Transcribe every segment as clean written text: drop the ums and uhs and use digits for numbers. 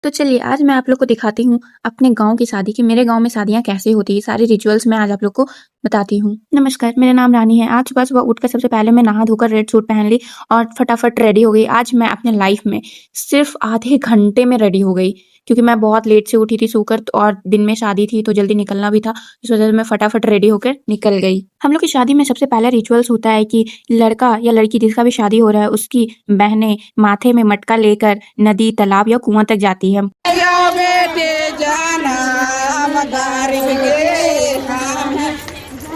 तो चलिए आज मैं आप लोग को दिखाती हूँ अपने गाँव की शादी की। मेरे गाँव में शादियाँ कैसे होती है, सारे रिचुअल्स मैं आज आप लोग को बताती हूँ। नमस्कार, मेरा नाम रानी है। आज सुबह-सुबह उठकर सबसे पहले मैं नहा धोकर रेड सूट पहन ली और फटाफट रेडी हो गई। आज मैं अपने लाइफ में सिर्फ़ आधे घंटे में रेडी हो गई, क्योंकि मैं बहुत लेट से उठी थी सोकर और दिन में शादी थी तो जल्दी निकलना भी था। इस वज़ह से मैं फटाफट रेडी होकर निकल गई। हम लोग की शादी में सबसे पहला रिचुअल्स होता है कि लड़का या लड़की जिसका भी शादी हो रहा है उसकी बहनें माथे में मटका लेकर नदी, तालाब या कुआँ तक जाती है। या बेटे जाना मदारिब के हम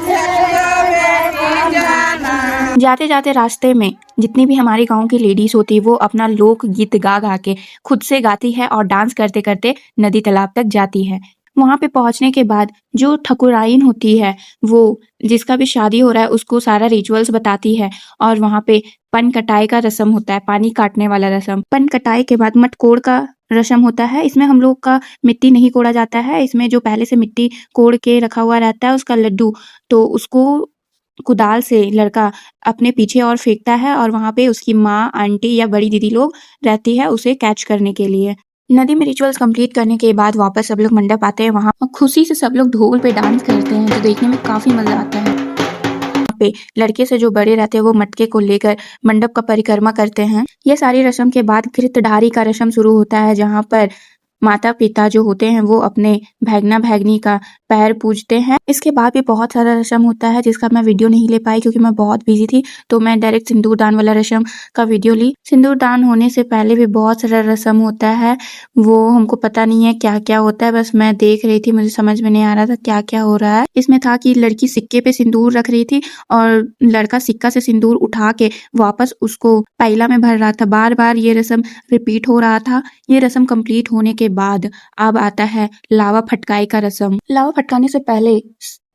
या बेटे जाना। जाते जाते रास्ते में जितनी भी हमारे गांव की लेडीज होती है वो अपना लोक गीत गा गा के खुद से गाती है और डांस करते करते नदी तालाब तक जाती है। वहां पे पहुंचने के बाद जो ठकुराइन होती है वो जिसका भी शादी हो रहा है उसको सारा रिचुअल्स बताती है और वहां पे पन कटाई का रस्म होता है, पानी काटने वाला रस्म। पन कटाई के बाद मटकोड़ का रस्म होता है। इसमें हम लोग का मिट्टी नहीं कोड़ा जाता है, इसमें जो पहले से मिट्टी कोड़ के रखा हुआ रहता है उसका लड्डू, तो उसको कुदाल से लड़का अपने पीछे और फेंकता है और वहाँ पे उसकी माँ, आंटी या बड़ी दीदी लोग रहती है उसे कैच करने के लिए। नदी में रिचुअल्स कंप्लीट करने के बाद वापस सब लोग मंडप आते हैं। वहाँ खुशी से सब लोग ढोल पे डांस करते हैं, जो देखने में काफी मजा आता है। वहाँ पे लड़के से जो बड़े रहते हैं वो मटके को लेकर मंडप का परिक्रमा करते हैं। ये सारी रस्म के बाद घृतधारी का रस्म शुरू होता है, जहाँ पर माता पिता जो होते हैं वो अपने भैगना भैगनी का पैर पूजते हैं। इसके बाद भी बहुत सारा रस्म होता है जिसका मैं वीडियो नहीं ले पाई क्योंकि मैं बहुत बिजी थी, तो मैं डायरेक्ट सिंदूर दान वाला रस्म का वीडियो ली। सिंदूर दान होने से पहले भी बहुत सारा रस्म होता है, वो हमको पता नहीं है क्या क्या होता है, बस मैं देख रही थी, मुझे समझ में नहीं आ रहा था क्या क्या हो रहा है। इसमें था कि लड़की सिक्के पे सिंदूर रख रही थी और लड़का सिक्का से सिंदूर उठा के वापस उसको पैला में भर रहा था। बार बार ये रस्म रिपीट हो रहा था। ये रस्म कंप्लीट होने के बाद अब आता है लावा फटकाई का रस्म। लावा फटकाने से पहले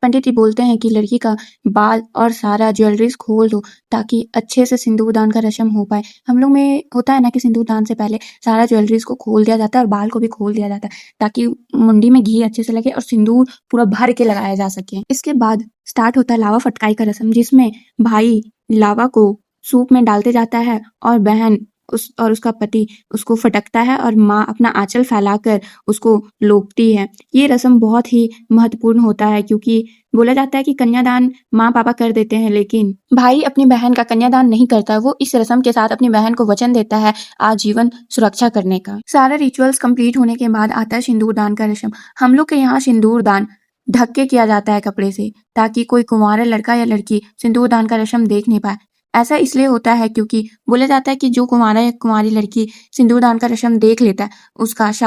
पंडित जी बोलते हैं कि लड़की का बाल और सारा ज्वेलरीज खोल दो ताकि अच्छे से सिंदूर दान का रस्म हो पाए। हम लोग में होता है ना कि सिंदूर दान से पहले सारा ज्वेलरीज को खोल दिया जाता है और बाल को भी खोल दिया जाता है ताकि मुंडी में घी अच्छे से लगे और सिंदूर पूरा भर के लगाया जा सके। इसके बाद स्टार्ट होता है लावा फटकाई का रस्म, जिसमें भाई लावा को सूप में डालते जाता है और बहन उसका पति उसको फटकता है और माँ अपना आंचल फैलाकर उसको लोकती है। ये रस्म बहुत ही महत्वपूर्ण होता है क्योंकि बोला जाता है कि कन्यादान माँ पापा कर देते हैं, लेकिन भाई अपनी बहन का कन्यादान नहीं करता। वो इस रस्म के साथ अपनी बहन को वचन देता है आजीवन सुरक्षा करने का। सारे रिचुअल्स कंप्लीट होने के बाद आता है सिंदूर दान का रस्म। हम लोग के यहाँ सिंदूर दान ढक के किया जाता है कपड़े से, ताकि कोई कुंवारा लड़का या लड़की सिंदूर दान का रस्म देख नहीं पाए। ऐसा इसलिए होता है क्योंकि बोला जाता है कि जो कुंवारा या कुंवारी लड़की सिंदूर दान का रस्म देख लेता है उसका